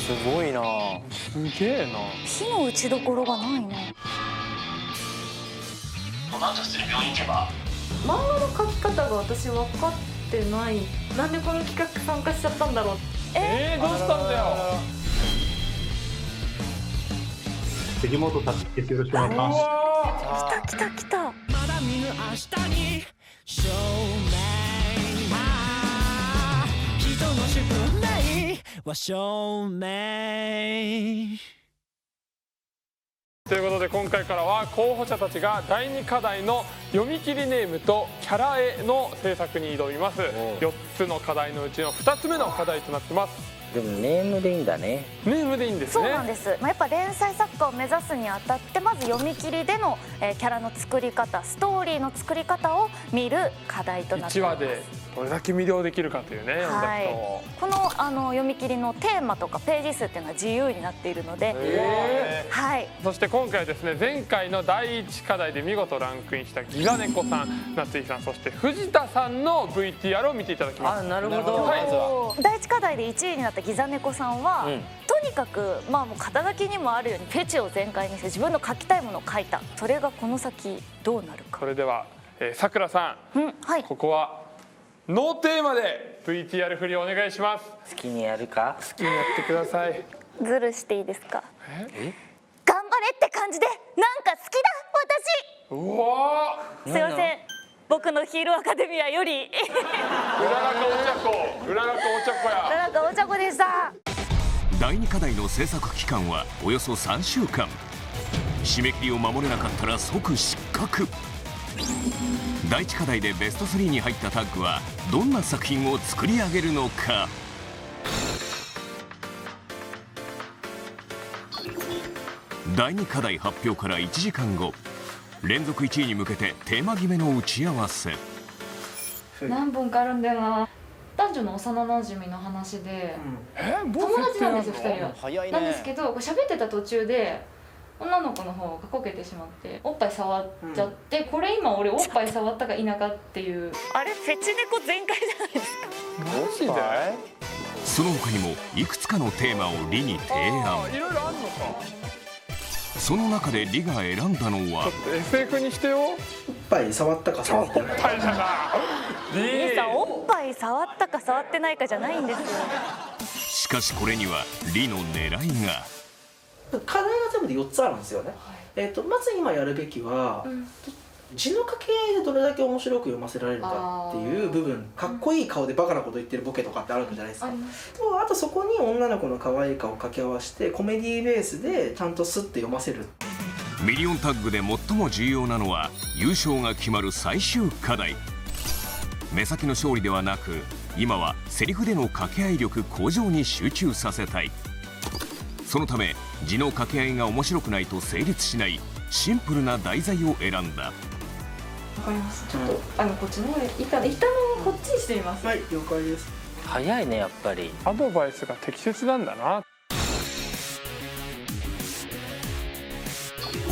すごいな。すげえな。火の打ちどころがないな。この後普通に病院行けば。漫画の描き方が私分かってない。なんでこの企画参加しちゃったんだろう。どうしたんだよ。杉本達樹です。よろしくお願いします。来た来た来た。まだ見ぬ明日に証明人の宿命は証明。ということで今回からは候補者たちが第2課題の読み切りネームとキャラ絵の制作に挑みます。4つの課題のうちの2つ目の課題となってます。でもネームでいいんだね。ネームでいいんですね。そうなんです。やっぱ連載作家を目指すにあたってまず読み切りでのキャラの作り方、ストーリーの作り方を見る課題となっています。1話でどれだけ魅了できるかというね、読んだ人を。この読み切りのテーマとかページ数っていうのは自由になっているので、はい。そして今回はですね、前回の第1課題で見事ランクインしたギザネコさん、夏井さん、そして藤田さんの VTR を見ていただきます。なるほど。はい、まずは第1課題で1位になったギザネコさんは、とにかくもう肩書きにもあるようにフェチを全開にして自分の書きたいものを書いた。それがこの先どうなるか。それではさくらさん、はい、ここはノーテーマで VTR 振りをお願いします。好きにやるか。好きにやってください。ズルしていいですか。え？頑張れって感じでなんか好きだ私。うわすいません。僕のヒーローアカデミアよりうららかお茶子、うららかお茶子や。なんかお茶子でした。第2課題の制作期間はおよそ3週間。締め切りを守れなかったら即失格。第1課題でベスト3に入ったタッグはどんな作品を作り上げるのか。第2課題発表から1時間後、連続1位に向けてテーマ決めの打ち合わせ。何本かあるんだよな。男女の幼馴染の話で、友達なんですよ2人は。早いなんですね。けどこう喋ってた途中で女の子の方がこけてしまっておっぱい触っちゃって、これ今俺おっぱい触ったか否かっていう。あれフェチ猫全開じゃないですか。マジで？その他にもいくつかのテーマをリに提案。いろいろあんのか。その中でリが選んだのはちょっと SF にしてよ。おっぱい触ったか触ってないか。はいじゃな。兄さんおっぱい触ったか触ってないかじゃないんですよ。しかしこれにはリの狙いが。課題が全部で4つあるんですよね。まず今やるべきは、字の掛け合いでどれだけ面白く読ませられるかっていう部分。かっこいい顔でバカなこと言ってるボケとかってあるじゃないですか。あとそこに女の子の可愛い顔を掛け合わせてコメディベースでちゃんとスッて読ませる。ミリオンタッグで最も重要なのは優勝が決まる最終課題。目先の勝利ではなく、今はセリフでの掛け合い力向上に集中させたい。そのため字の掛け合いが面白くないと成立しないシンプルな題材を選んだ。わかります。ちょっとこっちの方で一旦のこっちにしてみます。はい、了解です。早いねやっぱり。アドバイスが適切なんだな。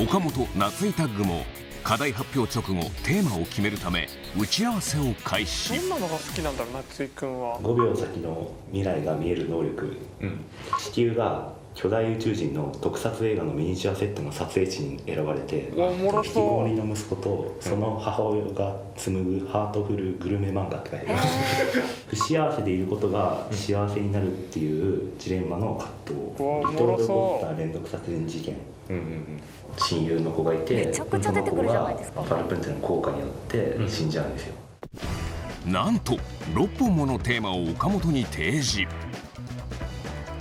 岡本夏井タッグも課題発表直後テーマを決めるため打ち合わせを開始。どんなのが好きなんだろう、夏井くんは。5秒先の未来が見える能力、地球が巨大宇宙人の特撮映画のミニチュアセットの撮影地に選ばれて、おもろ引きこそう。もりの息子とその母親が紡ぐハートフルグルメ漫画って書いてある。不幸せでいることが幸せになるっていうジレンマの葛藤。離島で起こった連続殺人事件、親友の子がいて、めちゃくちゃ出てくるじゃないですか。パルプンテの効果によって死んじゃうんですよ。なんと6本ものテーマを岡本に提示。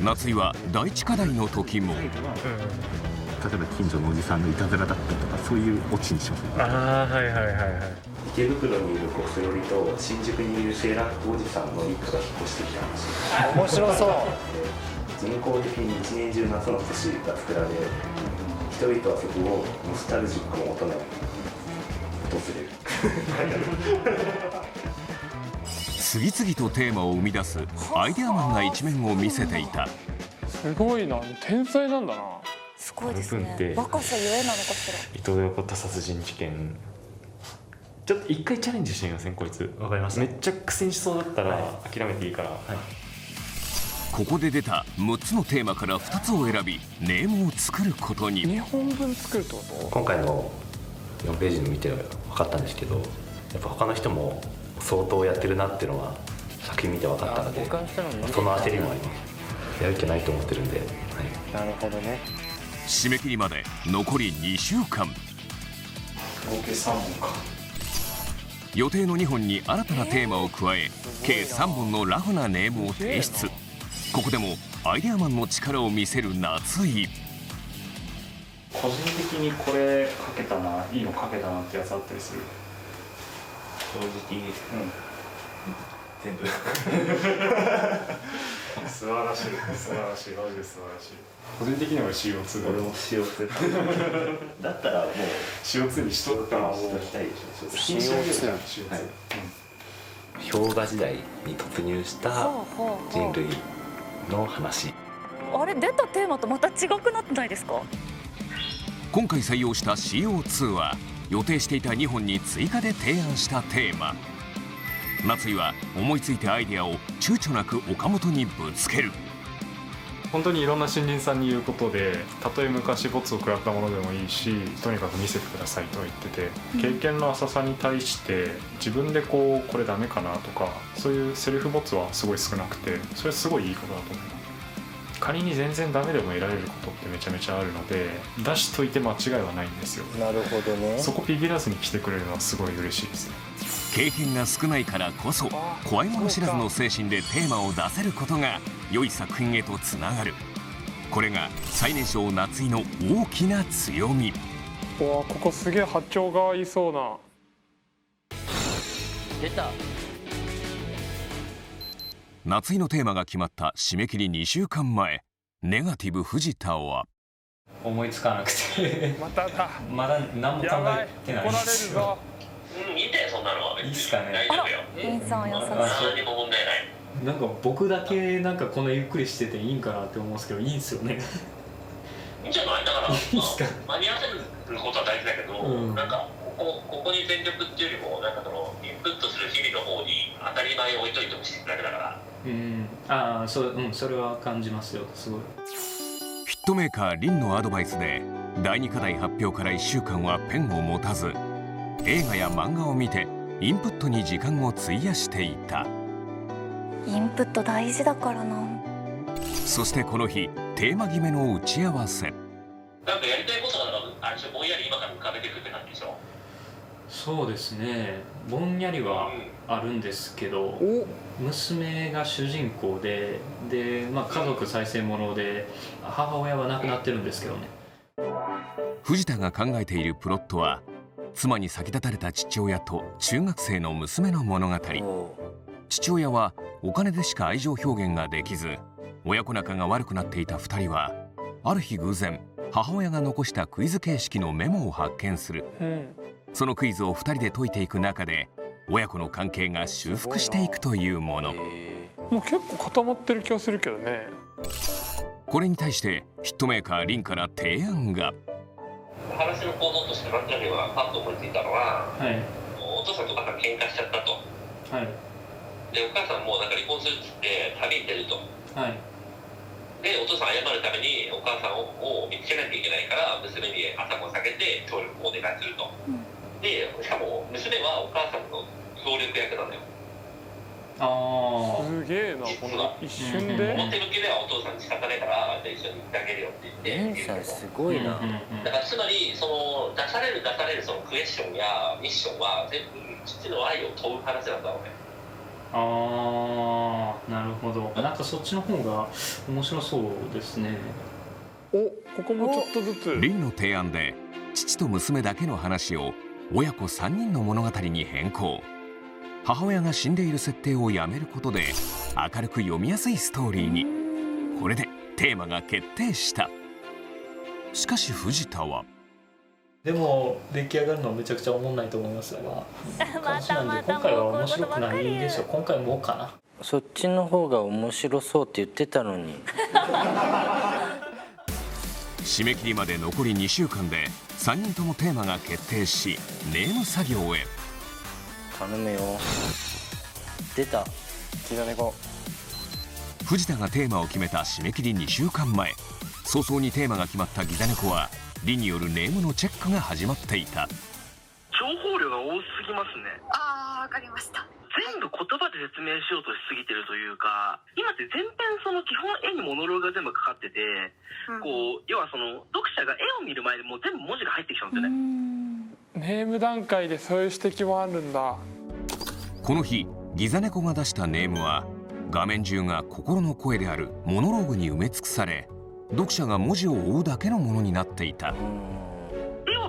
夏井は第1課題の時も、例えば近所のおじさんのいたずらだったとか、そういうオチにします。ああ、はいはいはいはい。池袋にいるコスロリと新宿にいるセーラー服おじさんの一家が引っ越してきた話。面白そう。人工的に一年中夏の都市が作られ、人々はそこをノスタルジックも求め訪れる。次々とテーマを生み出すアイデアマンな一面を見せていた。すごいな、天才なんだな。すごいですね。パルプンって若さゆえなのかしら。伊東で起こった殺人事件、ちょっと一回チャレンジしてみませんこいつ。わかりました。めっちゃ苦戦しそうだったら、諦めていいから。ここで出た6つのテーマから2つを選びネームを作ることに。2本分作るってこと？今回の4ページ見て分かったんですけど、やっぱ他の人も相当やってるなっていうのが作品見て分かったので、その焦りもあります。やる気ないと思ってるんで、はい、なるほどね。締め切りまで残り2週間。合計3本か。予定の2本に新たなテーマを加え、計3本のラフなネームを提出。ここでもアイデアマンの力を見せる夏井。個人的にこれ書けたな、いいの書けたなってやつあったりする？正直、全部素晴らしい、素晴らしい、マジで素晴らしい。個人的には CO2 だ。俺も CO2 だったらもう CO2 にしとったらもうしたいでしょ。CO2、はい、氷河時代に突入した人類の話。あれ出たテーマとまた違くなってないですか？今回採用した CO2 は予定していた2本に追加で提案したテーマ。夏井は思いついたアイデアを躊躇なく岡本にぶつける。本当にいろんな新人さんに言うことで、たとえ昔ボツを食らったものでもいいし、とにかく見せてくださいとは言ってて、経験の浅さに対して自分でこれダメかなとか、そういうセルフボツはすごい少なくて、それはすごいいいことだと思います。仮に全然ダメでも得られることってめちゃめちゃあるので、出しといて間違いはないんですよ。なるほどね。そこビビらずに来てくれるのはすごい嬉しいですね。経験が少ないからこそ怖いもの知らずの精神でテーマを出せることが良い作品へとつながる。これが最年少夏井の大きな強み。うわ、ここすげえ波長が合いそうな。出た。夏井のテーマが決まった締め切り2週間前、ネガティブ藤田は思いつかなくてまただ。まだ何も考えてない怒られるですぞ。いいんだよ、そんなのは。いいっすかね。大丈夫よ。インさん優しい。何にも問題ない。なんか僕だけなんかこんなゆっくりしてていいんかなって思うんですけど、いいんですよね。いいんじゃない？だから、いいっすか。間に合わせることは大事だけど、なんかここに全力っていうよりも、なんかそのインプットする日々の方に当たり前を置いといてほしいだけだから。ああ、それは感じますよ、すごい。ヒットメーカーリンのアドバイスで第2課題発表から1週間はペンを持たず、映画や漫画を見てインプットに時間を費やしていた。インプット大事だからな。そしてこの日、テーマ決めの打ち合わせ。なんかやりたいことがあれでしょ、ぼんやり今から浮かべてくって感じでしょ。そうですね、ぼんやりはあるんですけど、娘が主人公で、家族再生もので母親は亡くなってるんですけどね。藤田が考えているプロットは、妻に先立たれた父親と中学生の娘の物語。父親はお金でしか愛情表現ができず、親子仲が悪くなっていた2人はある日偶然母親が残したクイズ形式のメモを発見する。そのクイズを2人で解いていく中で親子の関係が修復していくというもの。もう結構固まってる気がするけどね。これに対してヒットメーカーリンから提案が。話の行動としてなんとなくはパッと思いついたのは、お父さんとお母さん喧嘩しちゃったと。でお母さんもなんか離婚するっつって旅に出ると。でお父さん謝るためにお母さんを見つけなきゃいけないから娘に頭を下げて協力をお願いすると。でしかも娘はお母さんの協力役なんだよ。すげえな、この一瞬で。表向きではお父さんに仕方ないからじゃあ一緒に行ってあげるよって言って。すごいな。だからつまりその出されるそのクエスチョンやミッションは全部父の愛を問う話なんだろうね。なるほど。なんかそっちの方が面白そうですね。ここもちょっとずつ。リンの提案で父と娘だけの話を親子3人の物語に変更。母親が死んでいる設定をやめることで明るく読みやすいストーリーに。これでテーマが決定した。しかし藤田は。でも出来上がるのはめちゃくちゃおもんないと思いますが、今回は面白くないでしょ。今回もかな。そっちの方が面白そうって言ってたのに。締め切りまで残り2週間で3人ともテーマが決定し、ネーム作業へ。頼むよ。出た。キラネコ。藤田がテーマを決めた締め切り2週間前、早々にテーマが決まったギザネコはリによるネームのチェックが始まっていた。情報量が多すぎますね。ああ、わかりました。全部言葉で説明しようとしすぎてるというか、今って全編その基本絵にモノローグが全部かかってて、こう要はその読者が絵を見る前でもう全部文字が入ってきちゃうんですよね。ネーム段階でそういう指摘もあるんだ。この日ギザネコが出したネームは画面中が心の声であるモノローグに埋め尽くされ、読者が文字を追うだけのものになっていた。絵を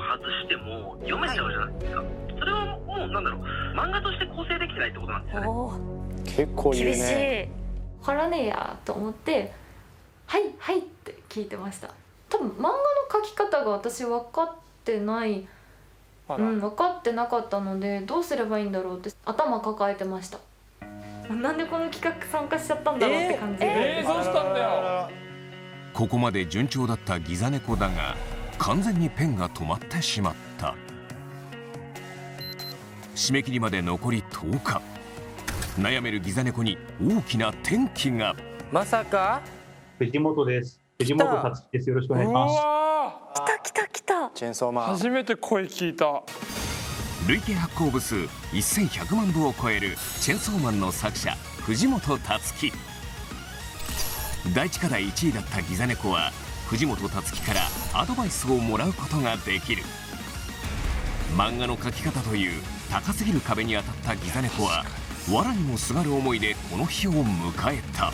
外しても読めちゃうじゃないですか。それはもうなんだろう、漫画として構成できてないってことなんですよね。結構言うね。わからねえやと思って「はいはい」って聞いてました。多分漫画の描き方が私分かってない分かってなかったので、どうすればいいんだろうって頭抱えてました。なんでこの企画参加しちゃったんだろうって感じで、どうしたんだよ。ここまで順調だったギザネコだが、完全にペンが止まってしまった。締め切りまで残り10日、悩めるギザネコに大きな転機が。まさか藤本です。藤本達樹です。よろしくお願いします。来たチェーンソーマン、初めて声聞いた。累計発行部数1100万部を超えるチェンソーマンの作者藤本達樹。第一課題1位だったギザネコは藤本達樹からアドバイスをもらうことができる。漫画の描き方という高すぎる壁に当たったギザネコは藁にもすがる思いでこの日を迎えた。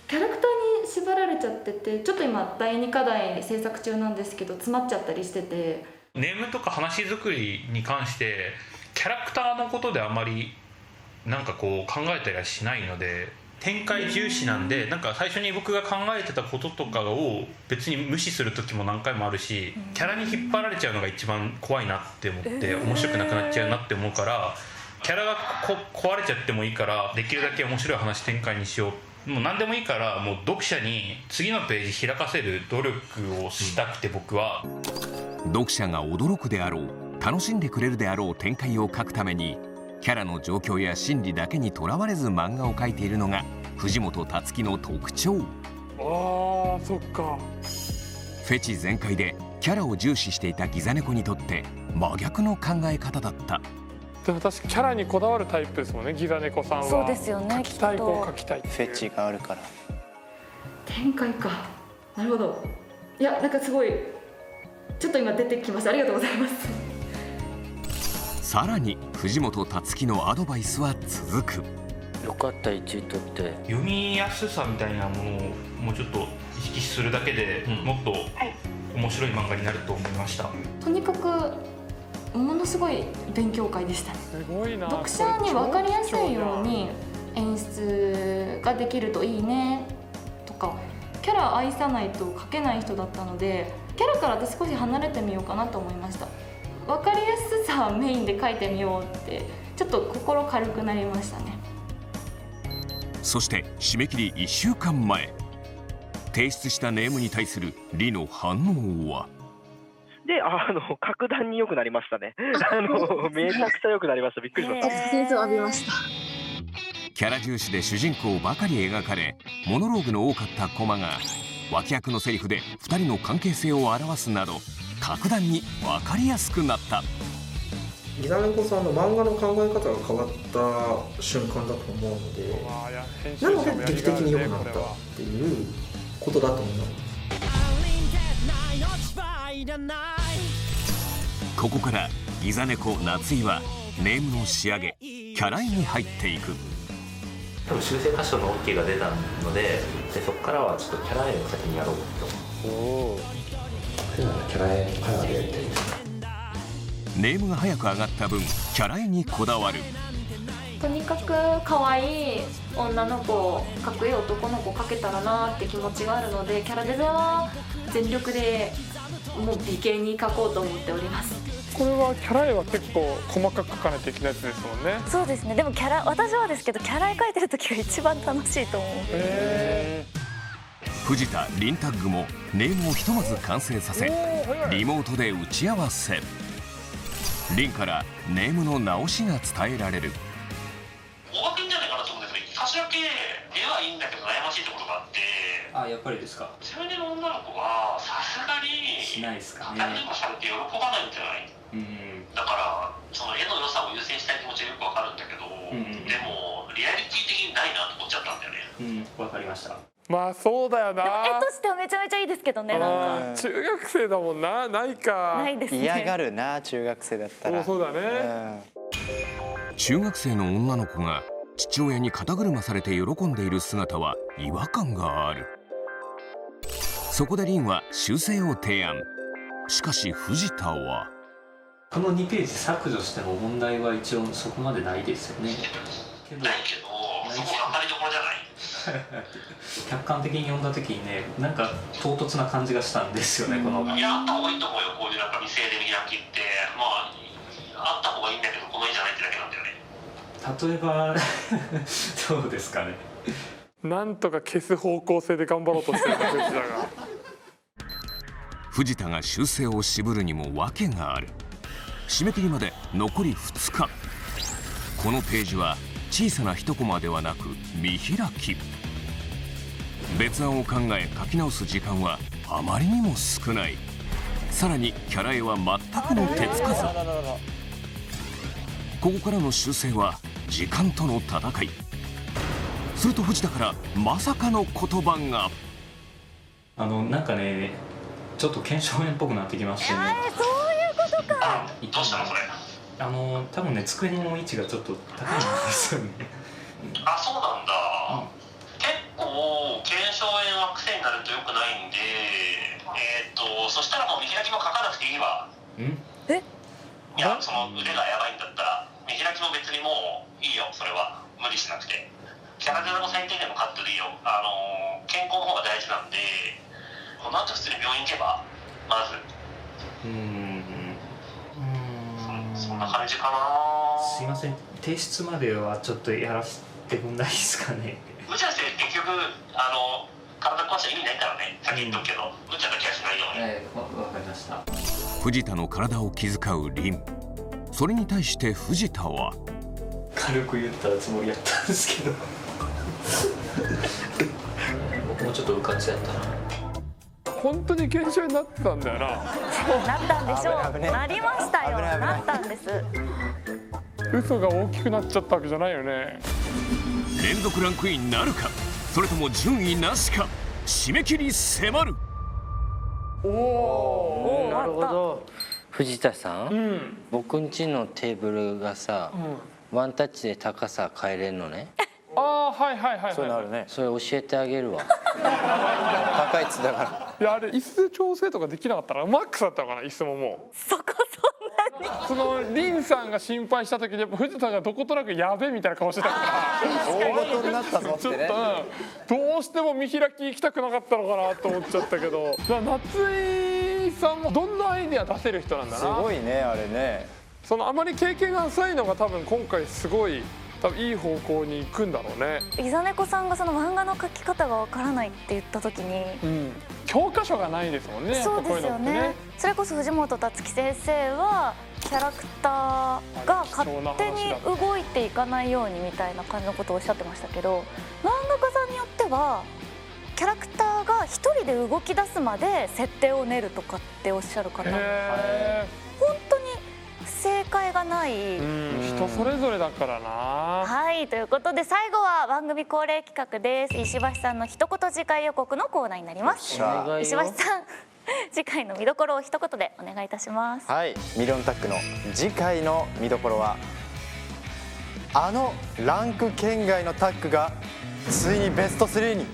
キャラクターに縛られちゃってて、ちょっと今第2課題制作中なんですけど詰まっちゃったりしてて、ネームとか話作りに関してキャラクターのことであまりなんかこう考えたりはしないので、展開重視なんで、なんか最初に僕が考えてたこととかを別に無視する時も何回もあるし、キャラに引っ張られちゃうのが一番怖いなって思って、面白くなくなっちゃうなって思うから、キャラが壊れちゃってもいいからできるだけ面白い話展開にしよう、もう何でもいいからもう読者に次のページ開かせる努力をしたくて、僕は読者が驚くであろう、楽しんでくれるであろう展開を描くためにキャラの状況や心理だけにとらわれず漫画を描いているのが藤本達樹の特徴。あー、そっか。フェチ全開でキャラを重視していたギザネコにとって真逆の考え方だった。でも確かキャラにこだわるタイプですもんね、ギザネコさんは。そうですよね。描きたい子を描きたいっていうフェチがあるから。展開か。なるほど。いや、なんかすごいちょっと今出てきました。ありがとうございます。さらに藤本達樹のアドバイスは続く。よかった、1位取って。読みやすさみたいなものをもうちょっと意識するだけで、もっと面白い漫画になると思いました。とにかくものすごい勉強会でしたね。すごいな。読者に分かりやすいように演出ができるといいねとか、キャラ愛さないと描けない人だったので、キャラから私少し離れてみようかなと思いました。分かりやすさメインで描いてみようってちょっと心軽くなりましたね。そして締め切り1週間前、提出したネームに対するリの反応は。で、格段に良くなりましたね。めちゃくちゃ良くなりました。びっくりしました。先生を浴びました。キャラ重視で主人公ばかり描かれ、モノローグの多かったコマが脇役のセリフで2人の関係性を表すなど格段に分かりやすくなった。ギザネコさんの漫画の考え方が変わった瞬間だと思うので、なので劇的に良くなったっていうことだと思います。ここからギザネコ夏井はネームの仕上げ、キャラ絵に入っていく。多分修正箇所の OK が出たので、そこからはちょっとキャラ絵を先にやろうと。キャラ絵早くやってネームが早く上がった分、キャラ絵にこだわる。とにかく可愛い女の子、かっこいい男の子描けたらなって気持ちがあるので、キャラデザは全力でもう美形に描こうと思っております。これはキャラ絵は結構細かく描かないといけないやつですもんね。そうですね。でも私はですけどキャラ絵描いてる時が一番楽しいと思う。藤田リンタッグもネームをひとまず完成させ、リモートで打ち合わせ。リンからネームの直しが伝えられる。大枠いいんじゃないかなと思うんですけど、一箇所だけ絵ははいいんだけど悩ましいところがあって、やっぱりですか。中二の女の子はさすがにしないですかね。語りとかされて喜ばないんじゃない？だからその絵の良さを優先したい気持ちはよくわかるんだけど、でもリアリティ的にないなと思っちゃったんだよね。わかりました。まあそうだよな。でも絵としてはめちゃめちゃいいですけどね。なんか中学生だもんな。ないか。ないですね。嫌がるな、中学生だったら。そうだね。中学生の女の子が父親に肩車されて喜んでいる姿は違和感がある。そこで凛は修正を提案。しかし藤田はこの2ページ削除しても問題は一応そこまでないですよね。ないけどそこ頑張りどころじゃない。客観的に読んだ時にね、なんか唐突な感じがしたんですよね、この。いや、あった方がいいと思うよ。こういうなんか未成年開きってまああった方がいいんだけど、この絵じゃないってだけなんだよね。例えばどうですかね。なんとか消す方向性で頑張ろうとしてるんだ藤田が。藤田が修正を渋るにも訳がある。締め切りまで残り2日。このページは小さな一コマではなく見開き。別案を考え書き直す時間はあまりにも少ない。さらにキャラ絵は全くの手つかず。ここからの修正は時間との戦い。すると藤田からまさかの言葉が。なんかね、ちょっと腱鞘炎っぽくなってきましてね。そういうことか。どうしたのそれ。多分ね、机の位置がちょっと高いんですよね。そうなんだ。結構腱鞘炎は癖になると良くないんで、そしたらもう見開きも書かなくていいわ。いや、その腕がやばいんだったら見開きも別にもういいよ。それは無理しなくて。キャラデザの最低限のカットでいいよ。健康の方が大事なんで、この後普通に病院行けばまず。そんな感じかな。すいません、提出まではちょっとやらせてくんないですかね。無茶して結局体壊しちゃ意味ないからね。先言っとくけど、無茶だけはしないように。わかりました。藤田の体を気遣う凛。それに対して藤田は軽く言ったつもりやったんですけど僕もちょっとうかつやったな。本当に腱鞘炎になってたんだよな。なったんでしょう。なりましたよ。なったんです。嘘が大きくなっちゃったわけじゃないよね。連続ランクインなるか、それとも順位なしか。締め切り迫る。なるほど。藤田さん、僕ん家のテーブルがさ、ワンタッチで高さ変えれるのね。はいはいはい。そういうのあるね。それ教えてあげるわ。高いっつだから。いや、あれ椅子で調整とかできなかったらマックスだったのかな、椅子ももう。そこそんなに。その凛さんが心配した時にやっぱ藤田がどことなくやべえみたいな顔してたから大事になったぞってね。ちょっと、どうしても見開き行きたくなかったのかなと思っちゃったけど、夏井さんもどんなアイデア出せる人なんだな。すごいね、あれね。そのあまり経験が浅いのが多分今回すごい多分いい方向に行くんだろうね。イザネコさんがその漫画の描き方がわからないって言った時に、教科書がないですもんね。そうですよね。それこそ藤本つ樹先生はキャラクターが勝手に動いていかないようにみたいな感じのことをおっしゃってましたけど、漫画家さんによってはキャラクターが一人で動き出すまで設定を練るとかっておっしゃる方も本当に正解がない。人それぞれだからな。はい、ということで最後は番組恒例企画です。石橋さんの一言次回予告のコーナーになります。石橋さん、次回の見どころを一言でお願いいたします。はい、ミリオンタックの次回の見どころは、あのランク圏外のタッグがついにベスト3に。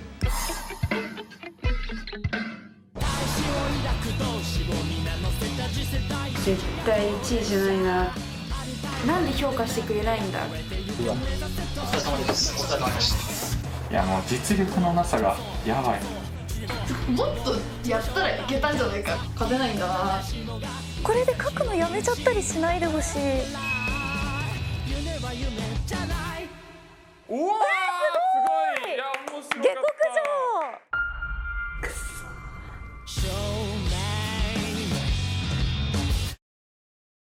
絶対1位じゃないな。なんで評価してくれないんだ。うわ、お疲れ様です。お疲れ様でした。いや、もう実力のなさがやばい。もっとやったらいけたんじゃないか。勝てないんだな。これで書くのやめちゃったりしないでほしい。うわー